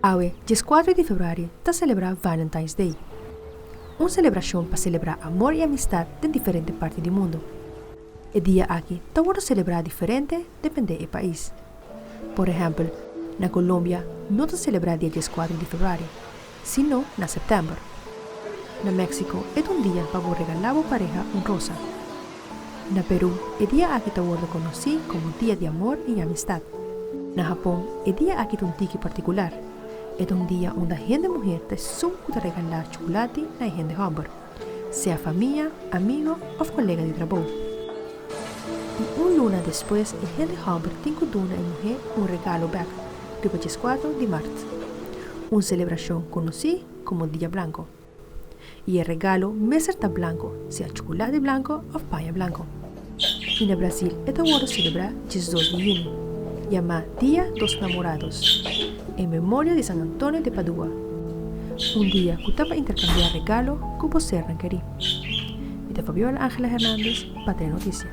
Awe, 4 de febrero, está celebra Valentine's Day. Una celebración para celebrar amor y amistad de diferentes partes del mundo. El día aquí está bueno celebrar diferente depende del país. Por ejemplo, en Colombia no se celebra el día 4 de febrero, sino en septiembre. En México es un día para regalar a la pareja una rosa. En Perú, el día aquí está conocido como Día de Amor y Amistad. En Japón, el día aquí es un tique particular. Es un día donde la gente mujer te suma para regalar chocolate a la gente hombre, sea familia, amigo o colega de trabajo. Y una luna después, la gente hombre tiene que dar a la mujer un regalo back, el 4 de marzo. Una celebración conocida como Día Blanco. Y el regalo me será blanco, sea chocolate blanco o paña blanco. En Brasil, es ahora celebrar el 2 de junio, llamado Día dos Namorados, en memoria de San Antonio de Padua. Un día que estaba intercambiar regalos que você quería. Y de Fabiola Ángela Hernández, para Noticia.